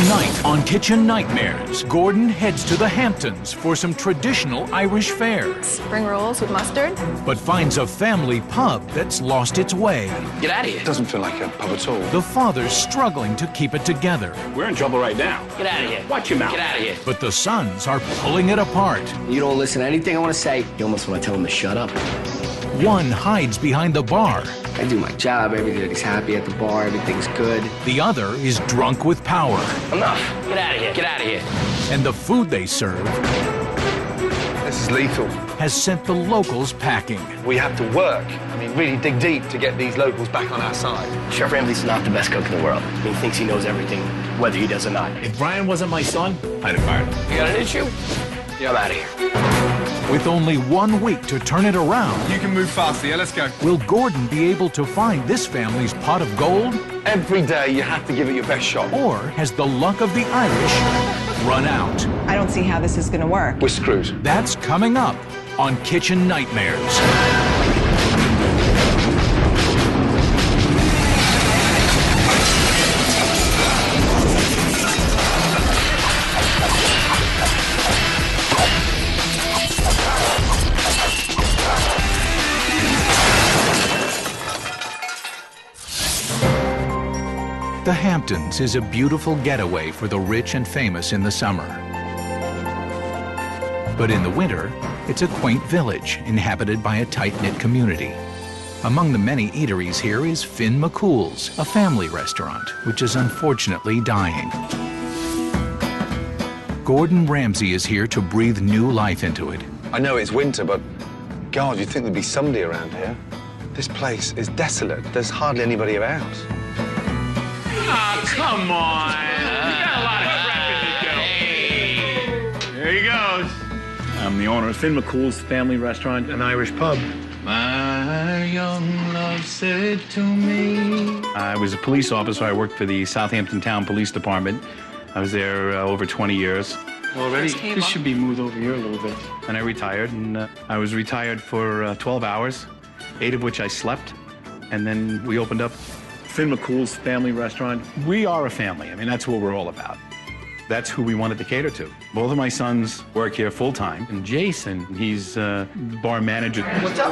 Tonight on Kitchen Nightmares, Gordon heads to the Hamptons for some traditional Irish fare. Spring rolls with mustard. But finds a family pub that's lost its way. Get out of here. It doesn't feel like a pub at all. The father's struggling to keep it together. We're in trouble right now. Get out of here. Watch your mouth. Get out of here. But the sons are pulling it apart. You don't listen to anything I want to say. You almost want to tell him to shut up. One hides behind the bar. I do my job. Everybody's happy at the bar. Everything's good. The other is drunk with power. Enough. Get out of here. Get out of here. And the food they serve This is lethal. has sent the locals packing. We have to work. I mean, really dig deep to get these locals back on our side. Chef Ramsay's not the best cook in the world. He thinks he knows everything, whether he does or not. If Brian wasn't my son, I'd have fired him. You got an issue? Yeah, I'm out of here. With only 1 week to turn it around, You can move faster, yeah? Let's go. will Gordon be able to find this family's pot of gold? Every day, you have to give it your best shot. Or has the luck of the Irish run out? I don't see how this is going to work. We're screwed. That's coming up on Kitchen Nightmares. The Hamptons is a beautiful getaway for the rich and famous in the summer. But in the winter, it's a quaint village inhabited by a tight-knit community. Among the many eateries here is Finn McCool's, a family restaurant, which is unfortunately dying. Gordon Ramsay is here to breathe new life into it. I know it's winter, but God, you'd think there'd be somebody around here. This place is desolate. There's hardly anybody about. Oh, come on. You got a lot of crap in you, Joe. There he goes. I'm the owner of Finn McCool's Family Restaurant and Irish Pub. My young love said to me. I was a police officer. I worked for the Southampton Town Police Department. I was there over 20 years. Already? This should be moved over here a little bit. And I retired, and I was retired for 12 hours, 8 of which I slept. And then we opened up Finn McCool's Family Restaurant. We are a family. I mean, that's what we're all about. That's who we wanted to cater to. Both of my sons work here full-time. And Jason, he's bar manager. What's up?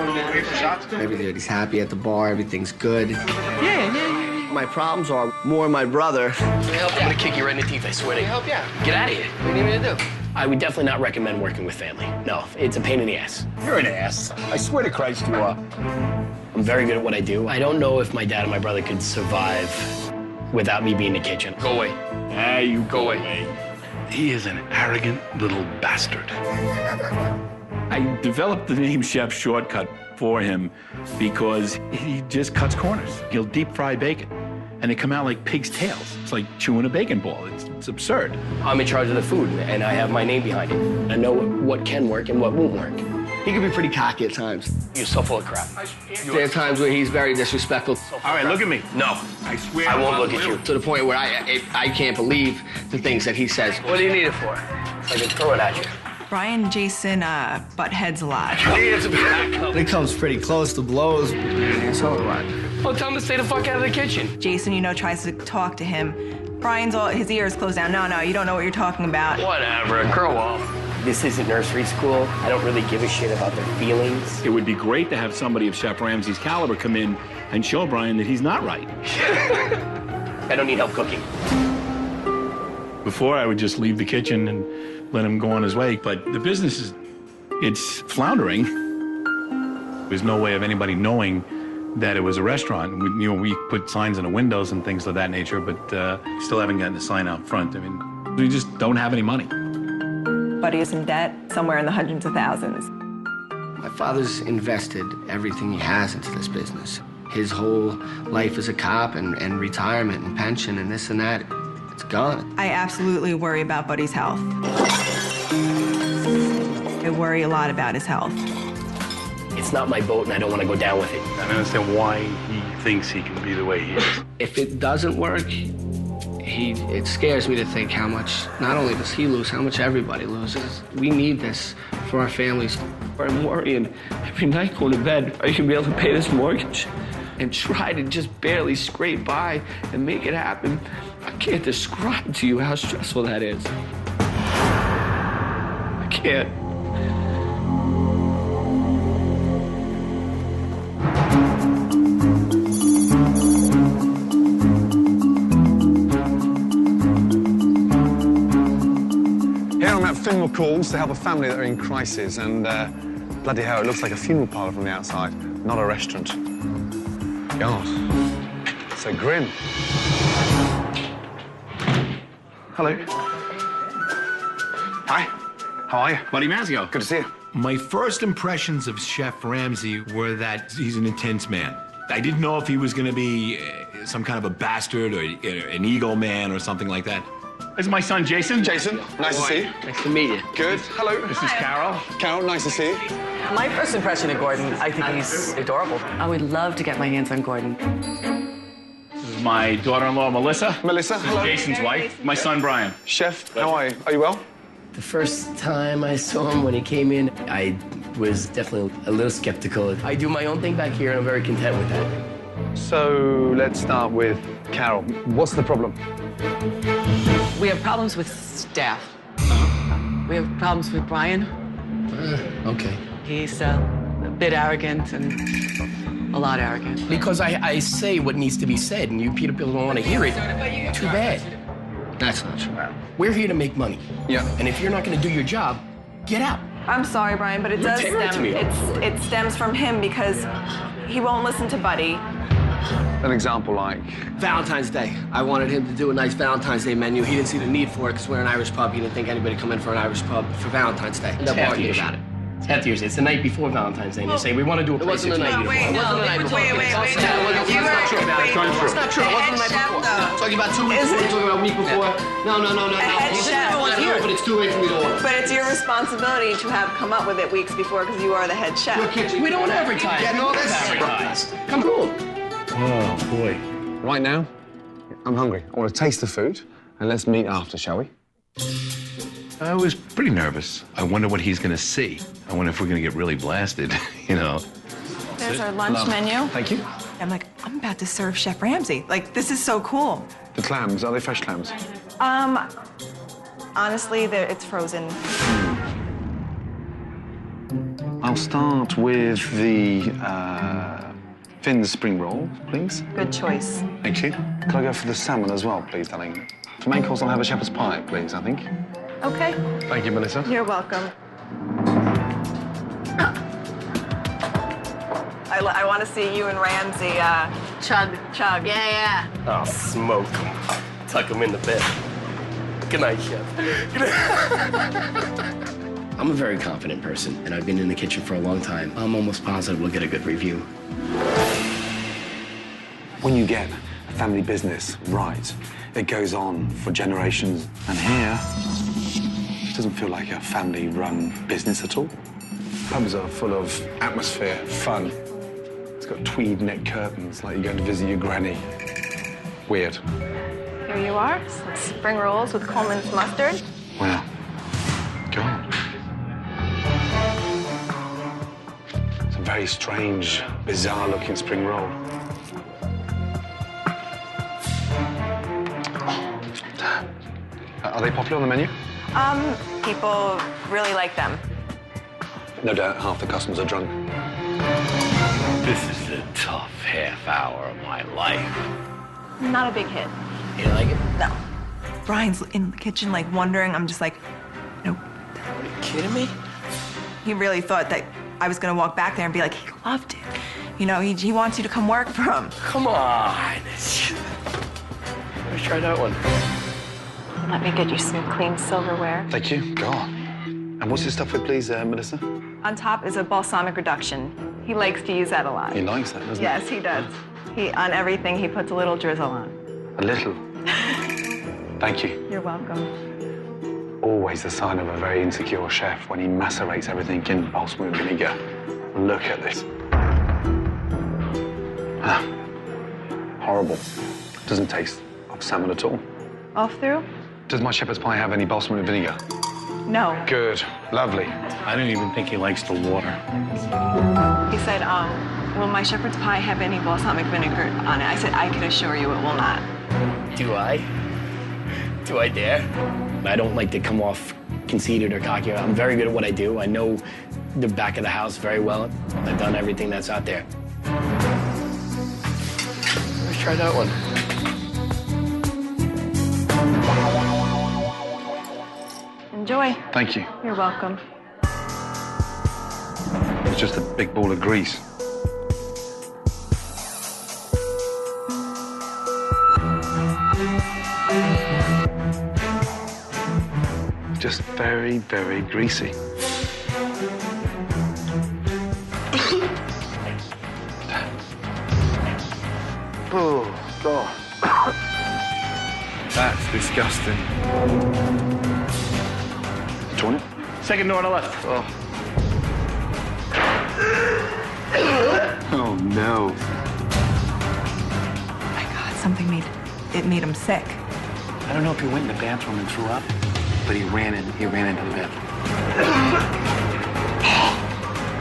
Everybody's happy at the bar. Everything's good. Yeah. My problems are more my brother. I'm gonna kick you right in the teeth, I swear to you. Help you out. Get out of here. What do you need me to do? I would definitely not recommend working with family. No, it's a pain in the ass. You're an ass. I swear to Christ you are. I'm very good at what I do. I don't know if my dad and my brother could survive without me being in the kitchen. Go away. Ah, you go away. He is an arrogant little bastard. I developed the name Chef Shortcut for him because he just cuts corners. He'll deep fry bacon, and they come out like pig's tails. It's like chewing a bacon ball. It's absurd. I'm in charge of the food, and I have my name behind it. I know what can work and what won't work. He can be pretty cocky at times. You're so full of crap. There are times where he's very disrespectful. All right, look at me. No, I swear I won't look at you. To the point where I can't believe the things that he says. What do you need it for? I can throw it at you. Brian and Jason butt heads a lot. It comes pretty close to blows. So do I. Well, tell him to stay the fuck out of the kitchen. Jason, tries to talk to him. Brian's his ears closed down. No, you don't know what you're talking about. Whatever, grow up. This isn't nursery school. I don't really give a shit about their feelings. It would be great to have somebody of Chef Ramsay's caliber come in and show Brian that he's not right. I don't need help cooking. Before, I would just leave the kitchen and let him go on his way. But the business it's floundering. There's no way of anybody knowing that it was a restaurant. We put signs in the windows and things of that nature, but still haven't gotten a sign out front. I mean, we just don't have any money. Buddy is in debt, somewhere in the hundreds of thousands. My father's invested everything he has into this business. His whole life as a cop and retirement and pension and this and that, it's gone. I absolutely worry about Buddy's health. I worry a lot about his health. It's not my boat and I don't want to go down with it. I don't understand why he thinks he can be the way he is. If it doesn't work, it scares me to think how much, not only does he lose, how much everybody loses. We need this for our families. I'm worrying every night going to bed, are you going to be able to pay this mortgage? And try to just barely scrape by and make it happen. I can't describe to you how stressful that is. I can't. Here I'm at Finn McCool's to help a family that are in crisis, and bloody hell, it looks like a funeral parlour from the outside, not a restaurant. God, so grim. Hello. Hi. How are you? Buddy Mazio. Good to see you. My first impressions of Chef Ramsay were that he's an intense man. I didn't know if he was going to be some kind of a bastard or an ego man or something like that. This is my son, Jason. Jason, nice to see you. Nice to meet you. Good. Hello. This is Carol. Carol, nice to see you. My first impression of Gordon, I think he's adorable. I would love to get my hands on Gordon. This is my daughter-in-law, Melissa. Melissa, hello. Jason's wife. My son, Brian. Chef, how are you? Are you well? The first time I saw him when he came in, I was definitely a little skeptical. I do my own thing back here, and I'm very content with that. So let's start with Carol. What's the problem? We have problems with staff. We have problems with Brian. Okay. He's a bit arrogant and a lot arrogant. Because I say what needs to be said, and you people don't want to hear it. Too bad. That's not true. We're here to make money. Yeah. And if you're not going to do your job, get out. I'm sorry, Brian, but it does terrible to stem. me. It stems from him because he won't listen to Buddy. An example like? Valentine's Day. I wanted him to do a nice Valentine's Day menu. He didn't see the need for it because we're an Irish pub. He didn't think anybody come in for an Irish pub for Valentine's Day. It's half the issue. about it. It's half the issue. It's the night before Valentine's Day, and they say, we want to do a It place wasn't the that's night night before. before. It wasn't the night before. Wait. That's not true about it. It's not true. It wasn't the night before. Talking about 2 weeks before. Talking about a week before. No. head He said chef. I want to do it, but it's too late for me to order. But it's your responsibility to have come up with it weeks before because you are the head chef. We don't advertise. Yeah, no, that's Advertise. Come on. Oh, boy. Right now, I'm hungry. I want to taste the food, and let's meet after, shall we? I was pretty nervous. I wonder what he's going to see. I wonder if we're going to get really blasted, you know. There's our lunch menu. Thank you. I'm like, I'm about to serve Chef Ramsay. Like, this is so cool. The clams, are they fresh clams? Honestly, it's frozen. I'll start with the Finn's spring roll, please. Good choice. Thank you. Could I go for the salmon as well, please, darling? For main course, I'll have a shepherd's pie, please, I think. Okay. Thank you, Melissa. You're welcome. I want to see you and Ramsay chug. Yeah. I'll smoke him. Tuck him in the bed. Good night, Chef. I'm a very confident person, and I've been in the kitchen for a long time. I'm almost positive we'll get a good review. When you get a family business right, it goes on for generations. And here, it doesn't feel like a family-run business at all. Pubs are full of atmosphere, fun. It's got tweed neck curtains, like you're going to visit your granny. Weird. Here you are. Some spring rolls with Coleman's mustard. Wow. God. It's a very strange, bizarre-looking spring roll. Are they popular on the menu? People really like them. No doubt half the customers are drunk. This is the tough half hour of my life. Not a big hit. You like it? No. Brian's in the kitchen, like, wondering. I'm just like, nope. Are you kidding me? He really thought that I was going to walk back there and be like, he loved it. You know, he wants you to come work for him. Come on. Let's try that one. Let me get you some clean silverware. Thank you. God. And what's this stuff with, please, Melissa? On top is a balsamic reduction. He likes to use that a lot. He likes that, doesn't he? Yes, he does. On everything, he puts a little drizzle on. A little. Thank you. You're welcome. Always the sign of a very insecure chef when he macerates everything in balsamic vinegar. Look at this. Ah. Horrible. Doesn't taste of salmon at all. Off through? Does my shepherd's pie have any balsamic vinegar? No. Good. Lovely. I don't even think he likes the water. He said, will my shepherd's pie have any balsamic vinegar on it? I said, I can assure you it will not. Do I? Do I dare? I don't like to come off conceited or cocky. I'm very good at what I do. I know the back of the house very well. I've done everything that's out there. Let's try that one. Enjoy. Thank you. You're welcome. It's just a big ball of grease. Just very, very greasy. Oh, God. That's disgusting. Do you want it? Second door on the left. Oh. Oh, no. Oh my God, something made him sick. I don't know if he went in the bathroom and threw up, but he ran into the bathroom.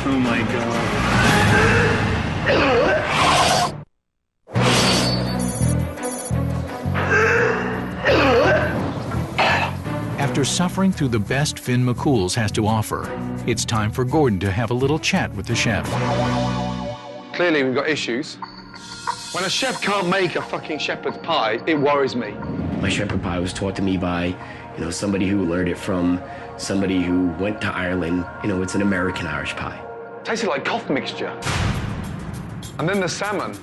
Oh, my God. After suffering through the best Finn McCool's has to offer, it's time for Gordon to have a little chat with the chef. Clearly, we've got issues. When a chef can't make a fucking shepherd's pie, it worries me. My shepherd pie was taught to me by, somebody who learned it from somebody who went to Ireland. It's an American-Irish pie. Tasted like cough mixture. And then the salmon.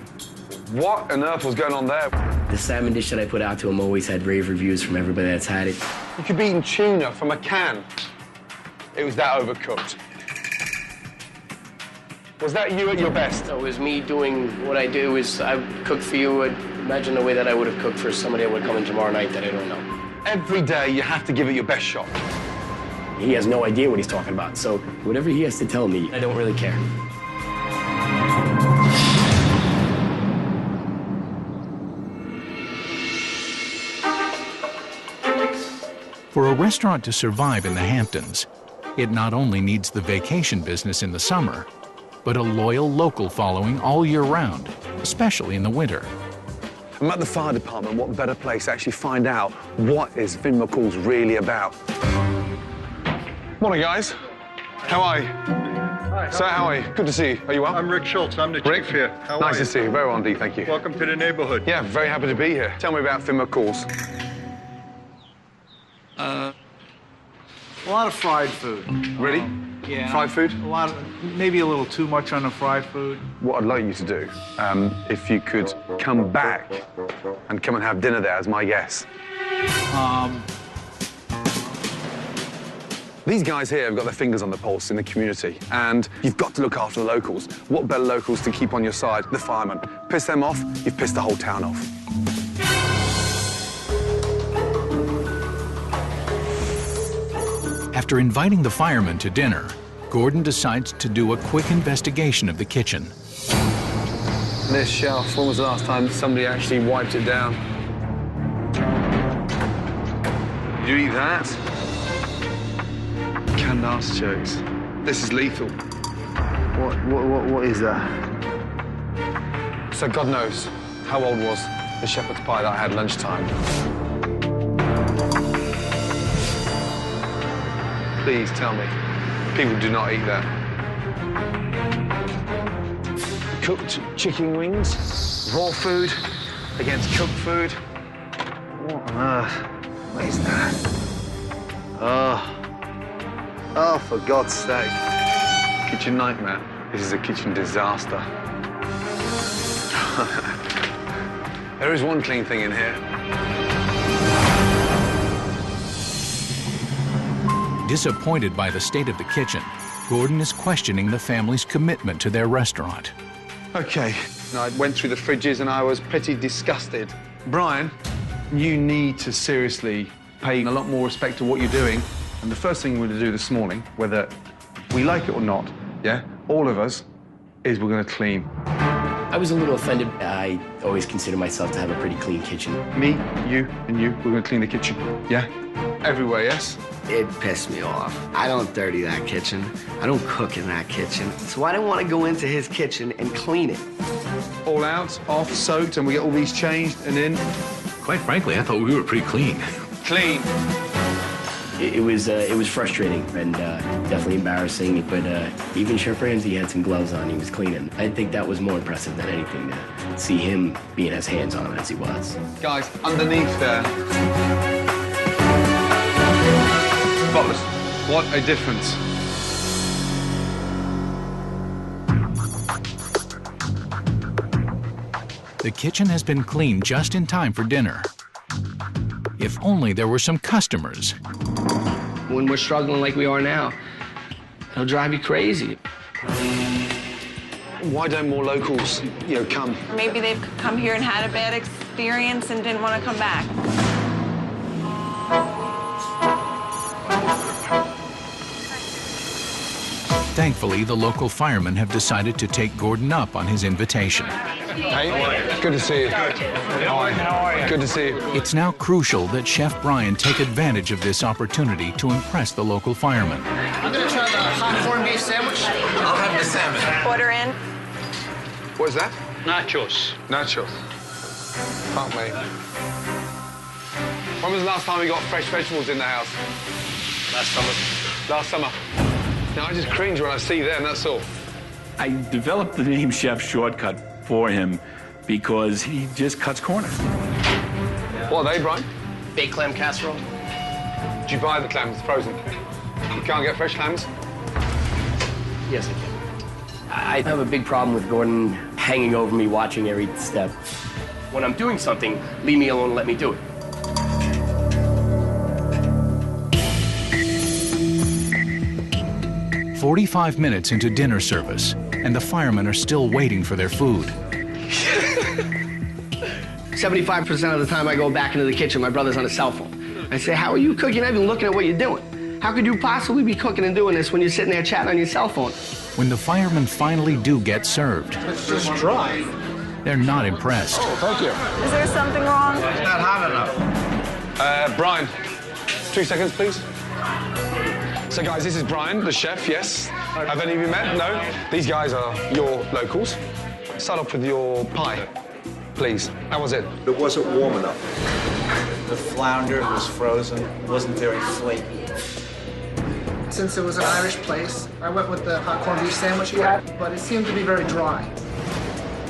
What on earth was going on there? The salmon dish that I put out to him always had rave reviews from everybody that's had it. You could be eating tuna from a can. It was that overcooked. Was that you at your best? It was me doing what I do. I cook for you. Imagine the way that I would have cooked for somebody that would come in tomorrow night that I don't know. Every day you have to give it your best shot. He has no idea what he's talking about, so whatever he has to tell me, I don't really care. For a restaurant to survive in the Hamptons, it not only needs the vacation business in the summer, but a loyal local following all year round, especially in the winter. I'm at the fire department. What better place to actually find out what is Finn McCool's really about? Morning, guys. How are you? Hi. Sir, how are you? Good to see you. Are you well? I'm Rick Schultz. I'm the chief here. How Nice are you? to see you. Very well indeed, thank you. Welcome to the neighborhood. Yeah, very happy to be here. Tell me about Finn McCool's. A lot of fried food. Really? Yeah. Fried food? Maybe a little too much on the fried food. What I'd like you to do, if you could come back and come and have dinner there as my guest. These guys here have got their fingers on the pulse in the community, and you've got to look after the locals. What better locals to keep on your side? The firemen. Piss them off, you've pissed the whole town off. After inviting the firemen to dinner, Gordon decides to do a quick investigation of the kitchen. This shelf, when was the last time somebody actually wiped it down? Did you eat that? Canned artichokes. This is lethal. What is that? So God knows how old was the shepherd's pie that I had lunchtime. Please tell me, people do not eat that. Cooked chicken wings, raw food against cooked food. What on earth? What is that? Oh, for God's sake. Kitchen nightmare. This is a kitchen disaster. There is one clean thing in here. Disappointed by the state of the kitchen, Gordon is questioning the family's commitment to their restaurant. Okay, I went through the fridges and I was pretty disgusted. Brian, you need to seriously pay a lot more respect to what you're doing. And the first thing we're going to do this morning, whether we like it or not, yeah, all of us, is we're going to clean. I was a little offended. I always consider myself to have a pretty clean kitchen. Me, you, and you, we're going to clean the kitchen, yeah? Everywhere, yes? It pissed me off. I don't dirty that kitchen. I don't cook in that kitchen. So I didn't want to go into his kitchen and clean it. All out, off, soaked, and we get all these changed and in. Quite frankly, I thought we were pretty clean. clean. It was frustrating and definitely embarrassing, but even Chef Ramsay had some gloves on. He was cleaning. I think that was more impressive than anything to see him being as hands-on as he was. Guys, underneath there. Spotless. What a difference. The kitchen has been cleaned just in time for dinner. If only there were some customers. When we're struggling like we are now, it'll drive you crazy. Why don't more locals, come? Maybe they've come here and had a bad experience and didn't want to come back. Thankfully, the local firemen have decided to take Gordon up on his invitation. Hey, good to see you. How are you? Good to see you. It's now crucial that Chef Brian take advantage of this opportunity to impress the local firemen. I'm gonna try the hot corned beef sandwich. I'll have the salmon. Order in. What is that? Nachos. Nachos. Fuck me. When was the last time we got fresh vegetables in the house? Last summer. Last summer. Now, I just cringe when I see them, that's all. I developed the name Chef Shortcut for him because he just cuts corners. What are they, Brian? Baked clam casserole. Did you buy the clams frozen? You can't get fresh clams? Yes, I can. I have a big problem with Gordon hanging over me, watching every step. When I'm doing something, leave me alone and let me do it. "45 minutes into dinner service, and the firemen are still waiting for their food. 75% of the time I go back into the kitchen, my brother's on his cell phone. I say, how are you cooking? You're not even looking at what you're doing. How could you possibly be cooking and doing this when you're sitting there chatting on your cell phone? When the firemen finally do get served, It's just dry. they're not impressed. Oh, thank you. Is there something wrong? It's not hot enough. Brian, 2 seconds, please. So, guys, this is Brian, the chef, yes. Have any of you met? No? These guys are your locals. Start off with your pie, please. How was it? It wasn't warm enough. The flounder was frozen, wasn't very flaky. Since it was an Irish place, I went with the hot corned beef sandwich he had, but it seemed to be very dry.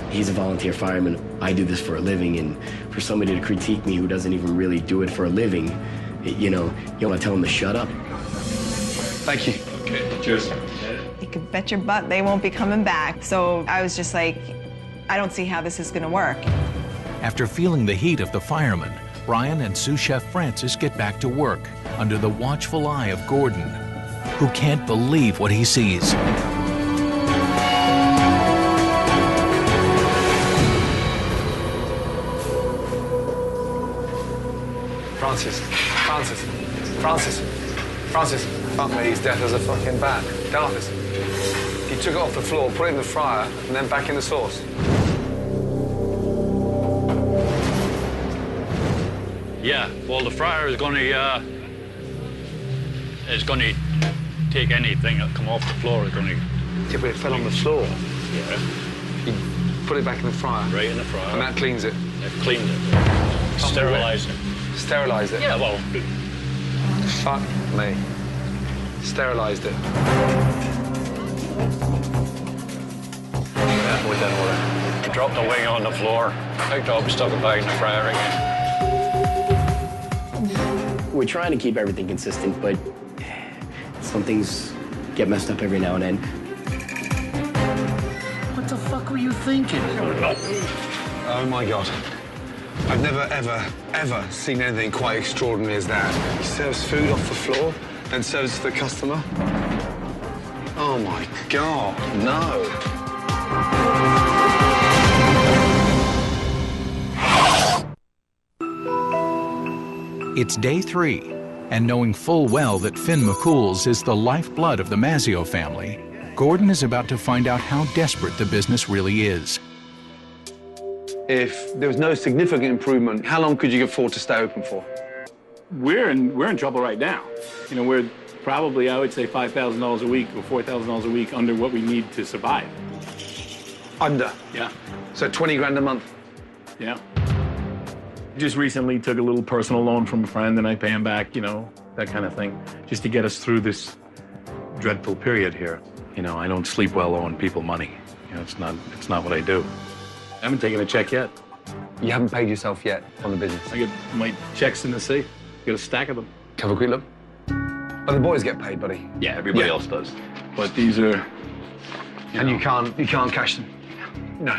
He's a volunteer fireman. I do this for a living, and for somebody to critique me who doesn't even really do it for a living, you want to tell him to shut up? Thank you. Okay, cheers. You could bet your butt they won't be coming back. So I was just like, I don't see how this is gonna work. After feeling the heat of the firemen, Brian and sous chef Francis get back to work under the watchful eye of Gordon, who can't believe what he sees. Francis. Fuck me, he's deaf as a fucking bat. Darkness. He took it off the floor, put it in the fryer, and then back in the sauce. Yeah, well, the fryer is going to take anything that come off the floor. It's going to. Yeah, but it fell on the floor. Yeah. You put it back in the fryer. Right in the fryer. And that cleans it. It cleans it. Sterilise it. Sterilise it? Yeah, well. Fuck me. Sterilised it. Yeah, with that order. I dropped the wing on the floor, picked up, stuck it back in the fryer again. We're trying to keep everything consistent, but some things get messed up every now and then. What the fuck were you thinking? Oh my God. I've never, ever seen anything quite extraordinary as that. He serves food off the floor, then serves it to the customer. Oh my God, no. It's day 3, and knowing full well that Finn McCool's is the lifeblood of the Mazzeo family, Gordon is about to find out how desperate the business really is. If there was no significant improvement, how long could you afford to stay open for? We're in trouble right now. We're probably, I would say, $5,000 a week or $4,000 a week under what we need to survive. Under? Yeah. So 20 grand a month? Yeah. Just recently took a little personal loan from a friend and I pay him back, you know, that kind of thing, just to get us through this dreadful period here. You know, I don't sleep well owing people money. You know, it's not what I do. I haven't taken a check yet. You haven't paid yourself yet on the business? I get my checks in the safe. Got a stack of them. Have a quick look. Oh, the boys get paid, buddy. Yeah, everybody else does. But these are... And you can't cash them? No.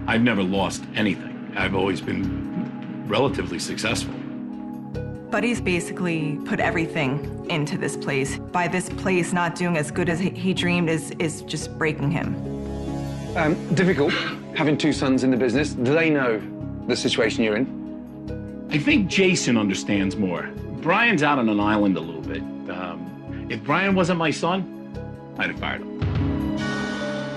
I've never lost anything. I've always been relatively successful. Buddy's basically put everything into this place. By this place not doing as good as he dreamed is just breaking him. Difficult, having two sons in the business. Do they know the situation you're in? I think Jason understands more. Brian's out on an island a little bit. If Brian wasn't my son, I'd have fired him.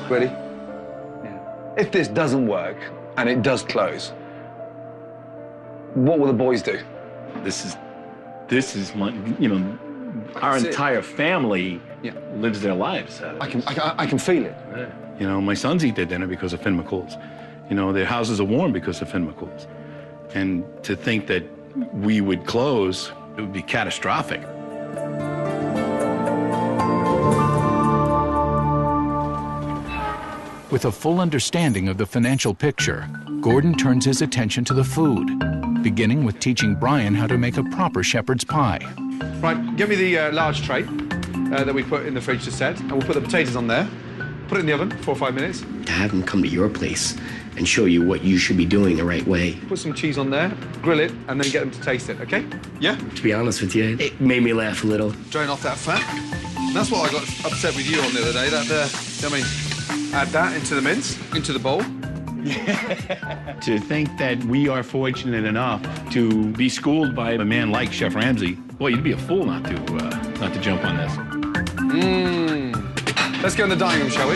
Ready? Yeah. If this doesn't work and it does close, what will the boys do? This is my, you know, our entire family lives their lives. I can feel it. Yeah. You know, my sons eat their dinner because of Finn McCool's. You know, their houses are warm because of Finn McCool's. And to think that we would close, it would be catastrophic. With a full understanding of the financial picture, Gordon turns his attention to the food, beginning with teaching Brian how to make a proper shepherd's pie. Right, give me the large tray that we put in the fridge just said, and we'll put the potatoes on there. Put it in the oven, 4 or 5 minutes. To have him come to your place and show you what you should be doing the right way. Put some cheese on there, grill it, and then get them to taste it, okay? Yeah? To be honest with you, it made me laugh a little. Drain off that fat. And that's what I got upset with you on the other day, add that into the mince, into the bowl. To think that we are fortunate enough to be schooled by a man like Chef Ramsay, boy, you'd be a fool not to jump on this. Let's go in the dining room, shall we?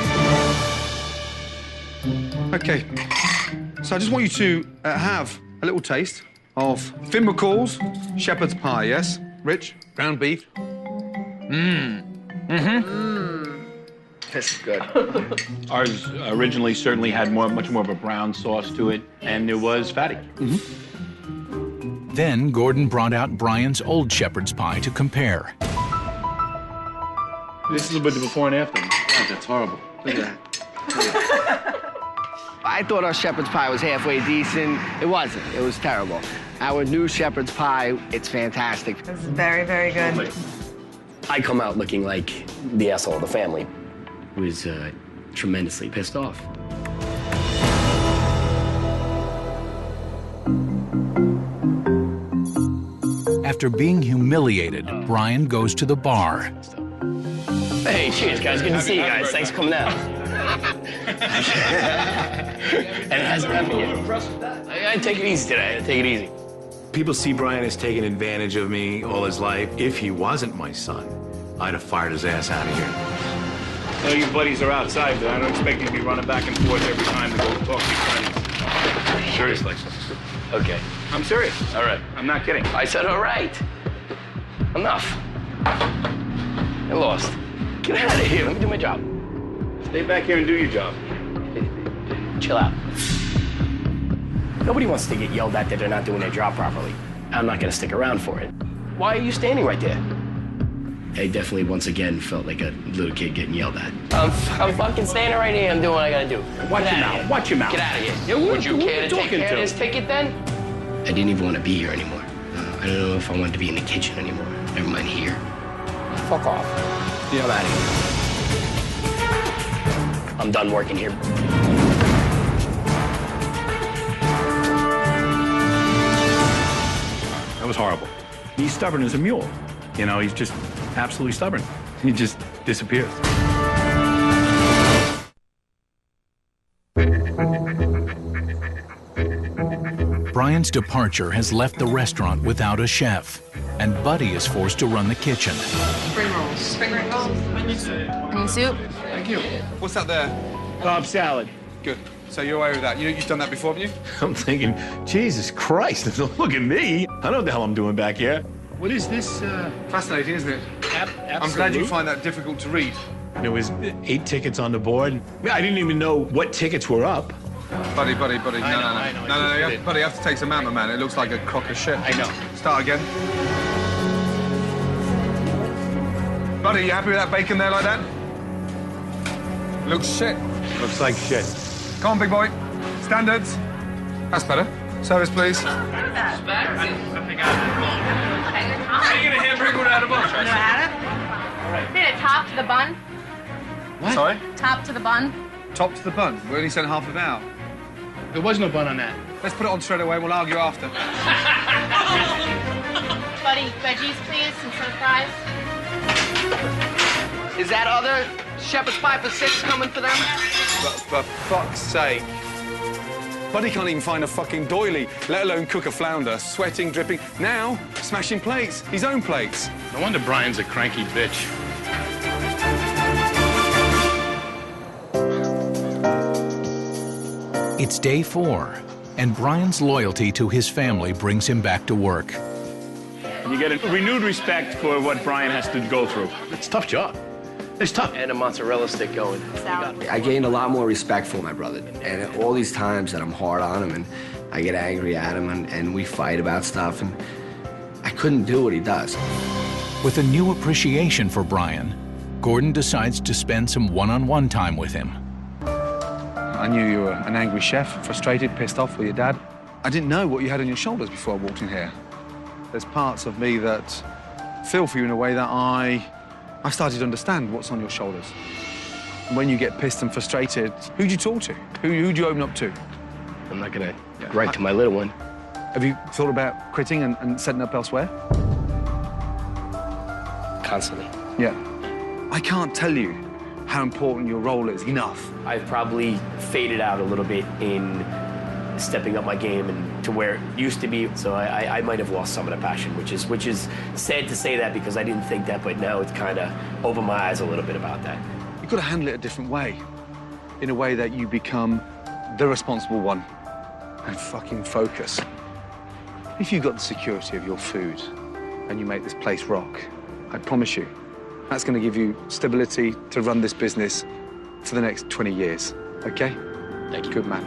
Okay. So I just want you to have a little taste of Finn McCool's shepherd's pie, yes? Rich, ground beef. This is good. Ours originally certainly had much more of a brown sauce to it, and it was fatty. Then Gordon brought out Brian's old shepherd's pie to compare. This is a bit of before and after. God, that's horrible. Look at that. I thought our shepherd's pie was halfway decent. It wasn't. It was terrible. Our new shepherd's pie, it's fantastic. It's very, very good. I come out looking like the asshole of the family. I was tremendously pissed off. After being humiliated, Brian goes to the bar. Hey, cheers, guys. Good to see you guys. Thanks for coming out. And it hasn't happened yet. I take it easy today. I take it easy. People see Brian as taking advantage of me all his life. If he wasn't my son, I'd have fired his ass out of here. No, your buddies are outside, but I don't expect you to be running back and forth every time to go talk to your friends. Seriously. Okay. I'm serious. All right. I'm not kidding. I said all right. Enough. I lost. Get out of here. Let me do my job. Stay back here and do your job. Chill out. Nobody wants to get yelled at that they're not doing their job properly. I'm not going to stick around for it. Why are you standing right there? I definitely, once again, felt like a little kid getting yelled at. I'm fucking standing right here. I'm doing what I got to do. Watch your mouth. Watch your mouth. Get out of here. Would you care to take care of this ticket then? I didn't even want to be here anymore. I don't know if I wanted to be in the kitchen anymore. Never mind here. Fuck off. Yeah, I'm out of here. I'm done working here. That was horrible. He's stubborn as a mule. You know, he's just absolutely stubborn. He just disappears. Brian's departure has left the restaurant without a chef, and Buddy is forced to run the kitchen. Spring rolls. Spring rolls. Onion soup. Thank you. What's that there? Cobb salad. Good. So you're away with that. You've done that before, haven't you? I'm thinking, Jesus Christ, look at me. I know what the hell I'm doing back here. What is this? Fascinating, isn't it? Absolutely. I'm glad you find that difficult to read. There was 8 tickets on the board. I didn't even know what tickets were up. Buddy. No. Buddy, you have to take some out, man. It looks like a crock of shit. I know. Start again. Buddy, you happy with that bacon there like that? Looks shit. Looks like shit. Come on, big boy. Standards. That's better. Service, please. Can you get a hamburger without a bun? Hit it top to the bun. What? Sorry? Top to the bun. Top to the bun. We only sent half of it out. There was no bun on that. Let's put it on straight away. We'll argue after. Buddy, veggies, please, some french fries. Is that other shepherd's pie for 6 coming for them? But for fuck's sake. Buddy can't even find a fucking doily, let alone cook a flounder, sweating, dripping. Now, smashing plates, his own plates. No wonder Brian's a cranky bitch. It's day 4, and Brian's loyalty to his family brings him back to work. And you get a renewed respect for what Brian has to go through. It's a tough job. It's tough. And a mozzarella stick going. Salad. I gained a lot more respect for my brother. And all these times that I'm hard on him and I get angry at him and we fight about stuff, and I couldn't do what he does. With a new appreciation for Brian, Gordon decides to spend some one-on-one time with him. I knew you were an angry chef, frustrated, pissed off with your dad. I didn't know what you had on your shoulders before I walked in here. There's parts of me that feel for you in a way that I started to understand what's on your shoulders. And when you get pissed and frustrated, who do you talk to? Who do you open up to? I'm not gonna write to my little one. Have you thought about quitting and setting up elsewhere? Constantly. Yeah. I can't tell you how important your role is enough. I've probably faded out a little bit in stepping up my game and to where it used to be. So I might have lost some of the passion, which is sad to say that because I didn't think that, but now it's kind of opened my eyes a little bit about that. You've got to handle it a different way, in a way that you become the responsible one and fucking focus. If you've got the security of your food and you make this place rock, I promise you, that's going to give you stability to run this business for the next 20 years, okay? Thank you. Good man.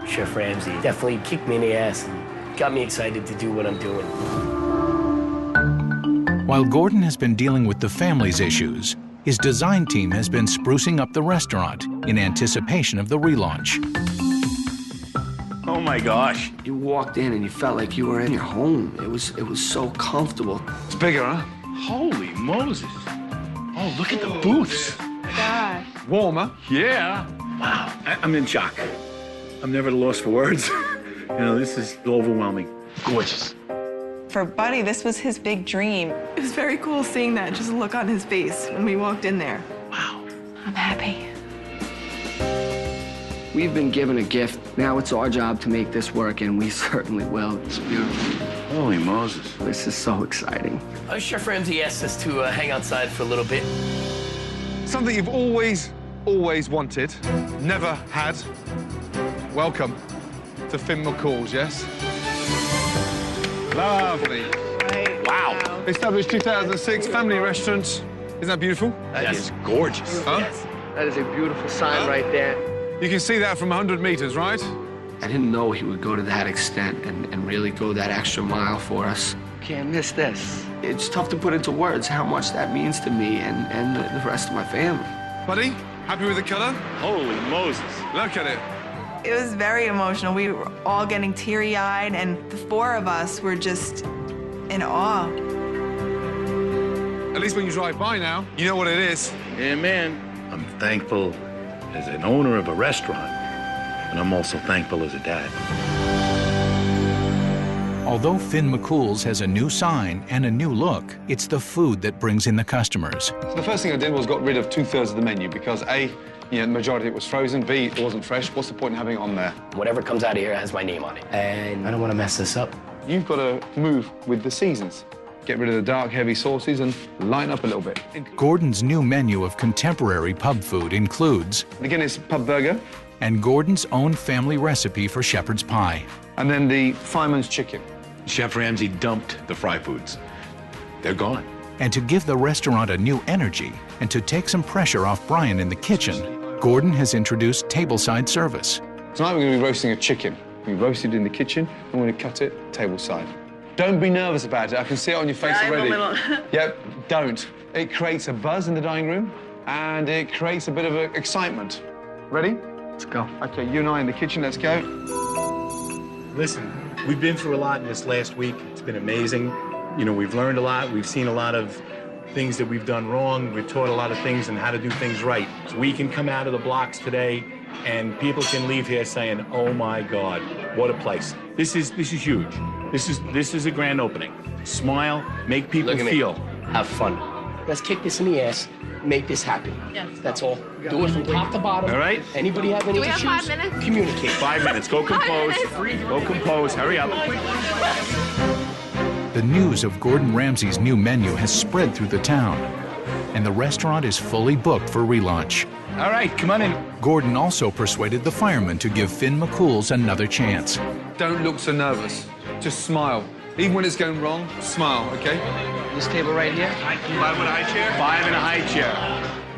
Chef Ramsay definitely kicked me in the ass and got me excited to do what I'm doing. While Gordon has been dealing with the family's issues, his design team has been sprucing up the restaurant in anticipation of the relaunch. Oh my gosh. You walked in and you felt like you were in your home. It was so comfortable. It's bigger, huh? Holy Moses. Oh, look at the booths. God. Warmer. Yeah. Wow. I'm in shock. I'm never at a loss for words. You know, this is overwhelming. Gorgeous. For Buddy, this was his big dream. It was very cool seeing that, just look on his face when we walked in there. Wow. I'm happy. We've been given a gift. Now it's our job to make this work, and we certainly will. It's beautiful. Holy Moses. This is so exciting. Chef Ramsay asked us to hang outside for a little bit. Something you've always wanted, never had. Welcome to Finn McCool's, yes? Lovely. Right. Wow. Established 2006, family restaurant. Isn't that beautiful? That is gorgeous. Huh? Yes. That is a beautiful sign right there. You can see that from 100 meters, right? I didn't know he would go to that extent and really go that extra mile for us. Can't miss this. It's tough to put into words how much that means to me and the rest of my family. Buddy, happy with the color? Holy Moses. Look at it. It was very emotional. We were all getting teary-eyed, and the 4 of us were just in awe. At least when you drive by now, you know what it is. Yeah, man. I'm thankful as an owner of a restaurant, and I'm also thankful as a dad. Although Finn McCool's has a new sign and a new look, it's the food that brings in the customers. So the first thing I did was got rid of 2/3 of the menu because A, the majority of it was frozen, B, it wasn't fresh. What's the point in having it on there? Whatever comes out of here has my name on it. And I don't want to mess this up. You've got to move with the seasons. Get rid of the dark, heavy sauces and lighten up a little bit. Gordon's new menu of contemporary pub food includes the Guinness pub burger and Gordon's own family recipe for shepherd's pie. And then the fireman's chicken. Chef Ramsay dumped the fry foods. They're gone. And to give the restaurant a new energy and to take some pressure off Brian in the kitchen, Gordon has introduced tableside service. Tonight we're going to be roasting a chicken. We roasted in the kitchen, and we're going to cut it table side. Don't be nervous about it. I can see it on your face already. Yep, don't. It creates a buzz in the dining room, and it creates a bit of excitement. Ready? Let's go. Okay, you and I in the kitchen, let's go. Listen, we've been through a lot in this last week. It's been amazing. You know, we've learned a lot. We've seen a lot of things that we've done wrong. We've taught a lot of things and how to do things right. So we can come out of the blocks today and people can leave here saying, oh my God, what a place. This is huge. This is a grand opening. Smile, make people feel. Have fun. Let's kick this in the ass, make this happen. Yes. That's all. Do it from top to bottom. All right? Anybody have any Do we have issues? 5 minutes? Communicate. 5 minutes. Go compose. Go compose. Hurry up. The news of Gordon Ramsay's new menu has spread through the town, and the restaurant is fully booked for relaunch. All right, come on in. Gordon also persuaded the firemen to give Finn McCool's another chance. Don't look so nervous. Just smile. Even when it's going wrong, smile, okay? This table right here? 5 in a high chair? 5 in a high chair.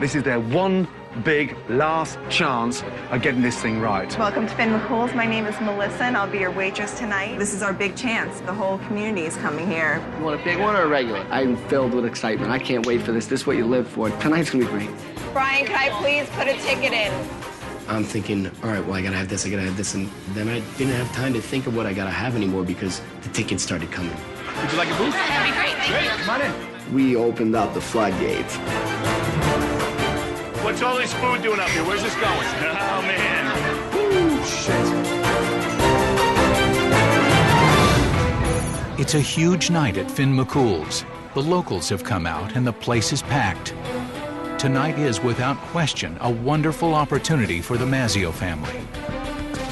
This is their one big last chance of getting this thing right. Welcome to Finn McCool's. My name is Melissa, and I'll be your waitress tonight. This is our big chance. The whole community is coming here. You want a big one or a regular? I'm filled with excitement. I can't wait for this. This is what you live for. Tonight's gonna be great. Brian, can I please put a ticket in? I'm thinking, all right, well, I gotta have this, and then I didn't have time to think of what I gotta have anymore because the tickets started coming. Would you like a booth? That'd be great, thank you. Come on in. We opened up the floodgates. What's all this food doing up here? Where's this going? Oh, man. Ooh, shit. It's a huge night at Finn McCool's. The locals have come out and the place is packed. Tonight is, without question, a wonderful opportunity for the Mazzio family.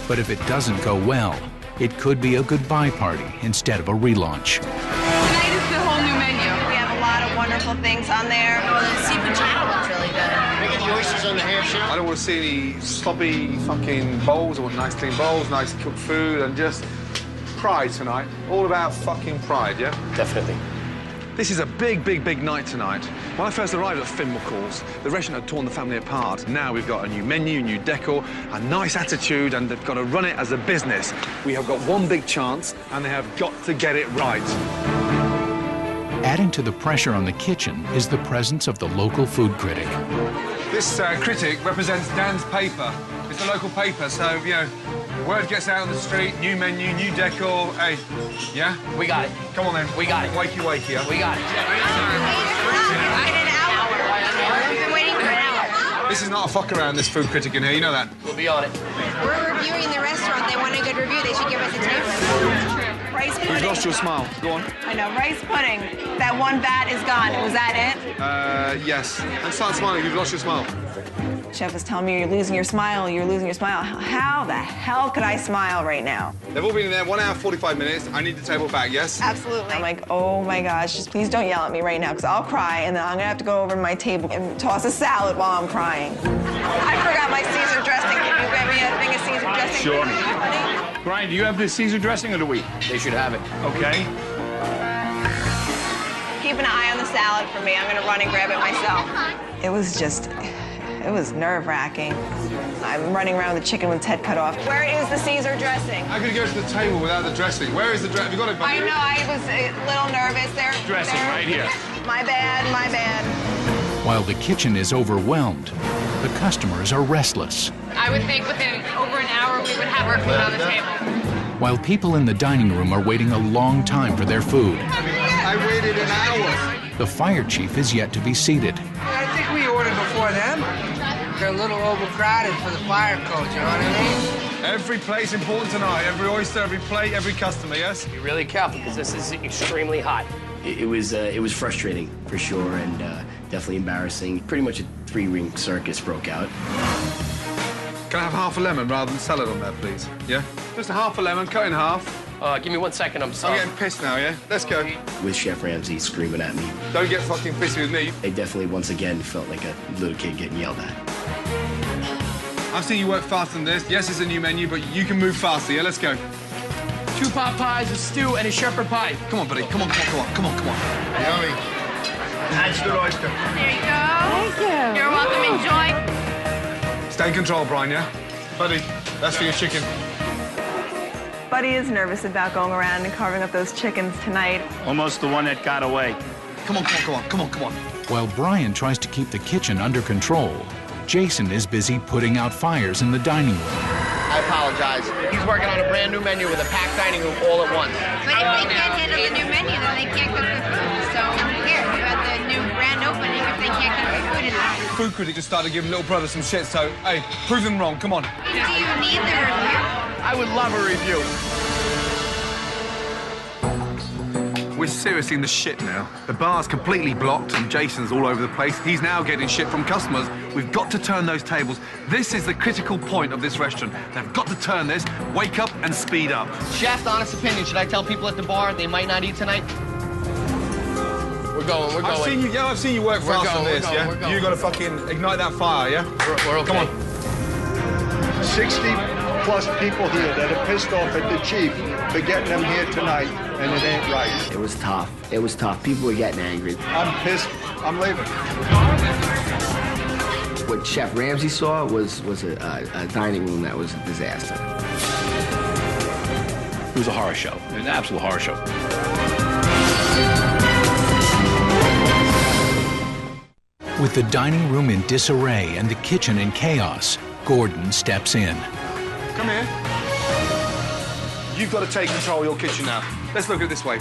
But if it doesn't go well, it could be a goodbye party instead of a relaunch. Tonight is the whole new menu. We have a lot of wonderful things on there. Well, the seafood chowder looks really good. The oysters on the half shell. I don't want to see any sloppy fucking bowls. I want nice clean bowls, nice cooked food, and just pride tonight. All about fucking pride, yeah? Definitely. This is a big, big, big night tonight. When I first arrived at Finn McCool's, the restaurant had torn the family apart. Now we've got a new menu, new decor, a nice attitude, and they've got to run it as a business. We have got one big chance, and they have got to get it right. Adding to the pressure on the kitchen is the presence of the local food critic. This critic represents Dan's paper. It's a local paper, so, you know, word gets out on the street, new menu, new decor. Hey, yeah? We got it. Come on then. We got it. Wakey, wakey, huh? We got it. We've been waiting for an hour. This is not a fuck around, this food critic in here, you know that? We'll be on it. We're reviewing the restaurant. They want a good review. They should give us a tip. Rice pudding. You've lost your smile. Go on. I know, rice pudding. That one vat is gone. Was that it? Yes. And start smiling. You've lost your smile. Chef is telling me you're losing your smile. You're losing your smile. How the hell could I smile right now? They've all been in there 1 hour, 45 minutes. I need the table back, yes? Absolutely. I'm like, oh my gosh, just please don't yell at me right now, because I'll cry, and then I'm gonna have to go over to my table and toss a salad while I'm crying. I forgot my Caesar dressing. Can you get me a thing of Caesar dressing? Sure. Brian, do you have the Caesar dressing or do we? They should have it. Okay. Keep an eye on the salad for me. I'm gonna run and grab it myself. It was nerve-wracking. I'm running around with the chicken with its head cut off. Where is the Caesar dressing? How could you go to the table without the dressing? Where is the dressing? Have you got it, buddy? I know, I was a little nervous there. Dressing right here. My bad, my bad. While the kitchen is overwhelmed, the customers are restless. I would think within over an hour we would have our food on the table. While people in the dining room are waiting a long time for their food, I waited an hour. the fire chief is yet to be seated. I think we ordered before them. They're a little overcrowded for the fire codes, you know what I mean? Every plate's important tonight. Every oyster, every plate, every customer, yes? Be really careful because this is extremely hot. It was frustrating for sure and definitely embarrassing. Pretty much a 3-ring circus broke out. Can I have half a lemon rather than salad on there, please? Yeah? Just a half a lemon, cut in half. Give me 1 second, I'm sorry. I'm getting pissed now, yeah? Let's go. With Chef Ramsay screaming at me. Don't get fucking pissy with me. They definitely, once again, felt like a little kid getting yelled at. I've seen you work faster than this. Yes, it's a new menu, but you can move faster, yeah? Let's go. 2 pot pies, a stew, and a shepherd pie. Come on, buddy. Come on. Yummy. That's the oyster. There you go. Thank you. You're welcome. Enjoy. Stay in control, Brian, yeah? Buddy. That's for your chicken. Buddy is nervous about going around and carving up those chickens tonight. Almost the one that got away. Come on, come on, come on, come on, come on. While Brian tries to keep the kitchen under control, Jason is busy putting out fires in the dining room. I apologize. He's working on a brand new menu with a packed dining room all at once. But if they can't handle the new menu, then they can't cook the food. So here, you got the new grand opening if they can't cook the food in there. Food critic just started giving little brother some shit, so, hey, prove him wrong, come on. Do you need the review? I would love a review. We're seriously in the shit now. The bar's completely blocked and Jason's all over the place. He's now getting shit from customers. We've got to turn those tables. This is the critical point of this restaurant. They've got to turn this, wake up and speed up. Chef, honest opinion, should I tell people at the bar they might not eat tonight? We're going, we're going. I've seen you work fast on this, yeah? You gotta fucking ignite that fire, yeah? We're okay. Come on. 60+ people here that are pissed off at the chief for getting them here tonight, and it ain't right. It was tough. It was tough. People were getting angry. I'm pissed. I'm leaving. What Chef Ramsay saw was a dining room that was a disaster. It was a horror show, an absolute horror show. With the dining room in disarray and the kitchen in chaos, Gordon steps in. Come here. You've got to take control of your kitchen now. Let's look at it this way.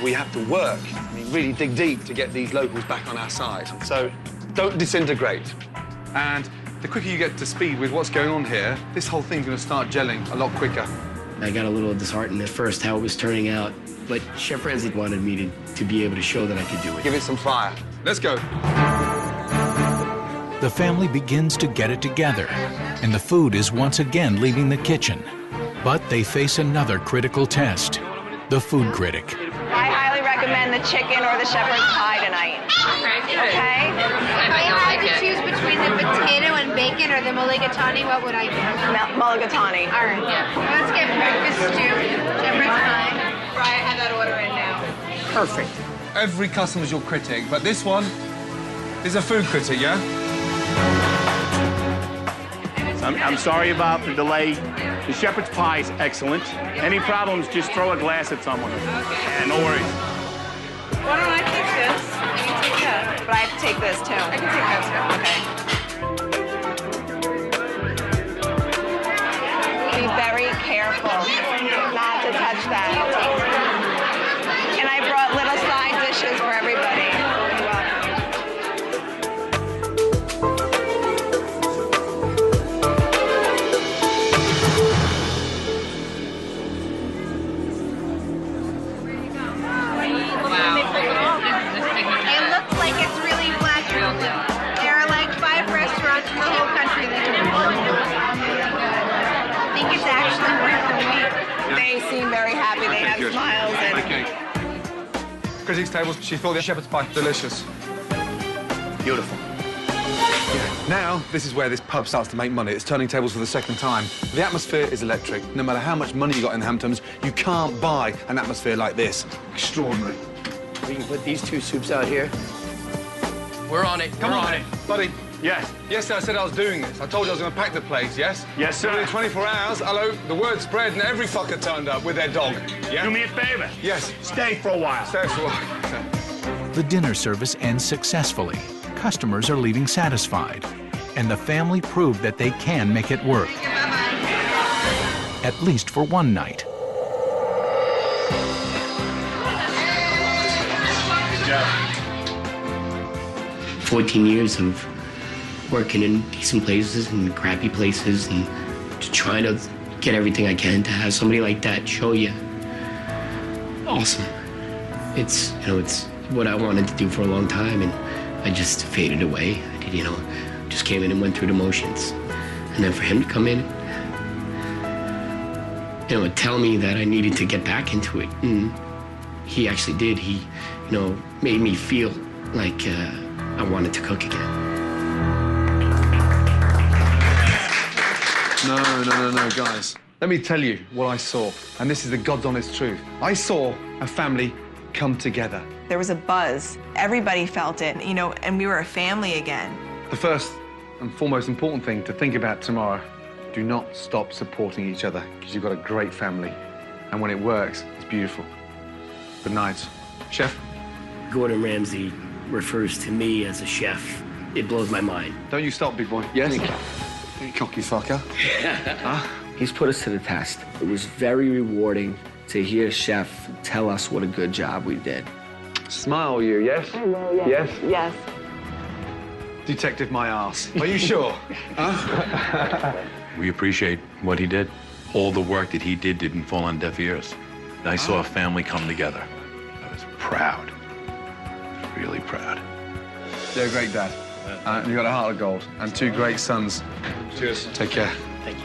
We have to work, I mean, really dig deep to get these locals back on our side. So don't disintegrate. And the quicker you get to speed with what's going on here, this whole thing's going to start gelling a lot quicker. I got a little disheartened at first how it was turning out, but Chef Ramsay wanted me to be able to show that I could do it. Give it some fire. Let's go. The family begins to get it together, and the food is once again leaving the kitchen. But they face another critical test, the food critic. I highly recommend the chicken or the shepherd's pie tonight. Okay? If I had to choose between the potato and bacon or the mulligatawny, what would I do? Mulligatawny. All right. Let's get breakfast stew, shepherd's pie. Brian, have that order in now. Perfect. Every customer's your critic, but this one is a food critic, yeah? I'm sorry about the delay. The shepherd's pie is excellent. Any problems, just throw a glass at someone. Okay. No worries. Why don't I take this? You can take that. But I have to take this, too. I can take that, too. Okay. Be very careful not to touch that. And I brought little side dishes for everybody. Critics' tables, she thought the shepherd's pie delicious. Beautiful. Now, this is where this pub starts to make money. It's turning tables for the second time. The atmosphere is electric. No matter how much money you got in the Hamptons, you can't buy an atmosphere like this. Extraordinary. We can put these two soups out here. We're on it. Come on, buddy. Yes. Yesterday I said I was doing this. I told you I was going to pack the place, yes? Yes, sir. Within 24 hours, hello, the word spread and every fucker turned up with their dog. Yeah? Do me a favor. Yes. Stay for a while. Stay for a while. The dinner service ends successfully. Customers are leaving satisfied, and the family proved that they can make it work. At least for one night. Good job. 14 years of working in decent places and crappy places and just trying to get everything I can to have somebody like that show you. Awesome. It's, it's what I wanted to do for a long time, and I just faded away. I did, just came in and went through the motions. And then for him to come in, and tell me that I needed to get back into it, and he actually did. He, made me feel like I wanted to cook again. No, guys. Let me tell you what I saw, and this is the God's honest truth. I saw a family come together. There was a buzz. Everybody felt it, and we were a family again. The first and foremost important thing to think about tomorrow, Do not stop supporting each other, because you've got a great family. And when it works, it's beautiful. Good night. Chef? Gordon Ramsay refers to me as a chef. It blows my mind. Don't you stop, big boy. Yes? You cocky fucker. Huh? He's put us to the test. It was very rewarding to hear Chef tell us what a good job we did. Smile, you, yes? Yes? Yes. Detective my ass. Are you sure? We appreciate what he did. All the work that he did didn't fall on deaf ears. I saw a family come together. I was proud. Really proud. You're a great dad. And you've got a heart of gold. And 2 great sons. Cheers. Take care. Thank you.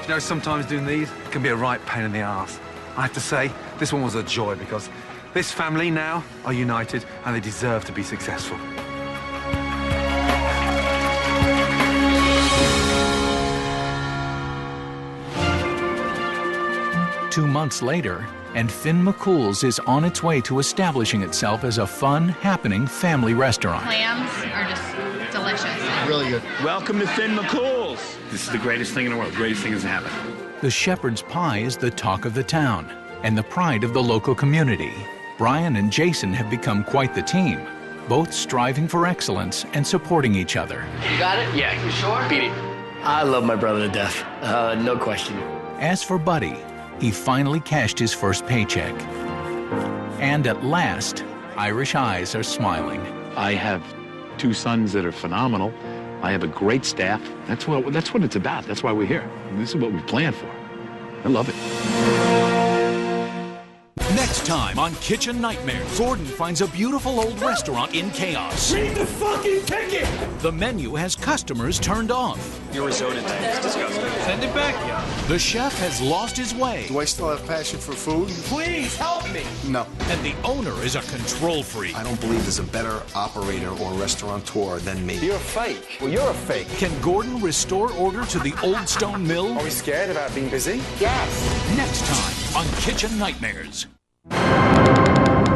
You know, sometimes doing these can be a right pain in the arse. I have to say, this one was a joy because this family now are united and they deserve to be successful. Two months later, and Finn McCool's is on its way to establishing itself as a fun, happening family restaurant. Clams are just delicious. Really good. Welcome to Finn McCool's. This is the greatest thing in the world. Greatest thing that's happened. The shepherd's pie is the talk of the town and the pride of the local community. Brian and Jason have become quite the team, both striving for excellence and supporting each other. You got it? Yeah. You sure? Beat it. I love my brother to death. No question. As for Buddy, he finally cashed his first paycheck. And at last, Irish eyes are smiling. I have 2 sons that are phenomenal. I have a great staff. That's what it's about. That's why we're here. This is what we planned for. I love it. Next time on Kitchen Nightmare, Gordon finds a beautiful old restaurant in chaos. Read the fucking ticket! The menu has customers turned off. Your risotto tank is disgusting. Send it back, yeah. The chef has lost his way. Do I still have passion for food? Please help me! No. And the owner is a control freak. I don't believe there's a better operator or restaurateur than me. You're fake. Well, you're a fake. Can Gordon restore order to the old stone mill? Are we scared about being busy? Yes. Next time on Kitchen Nightmares.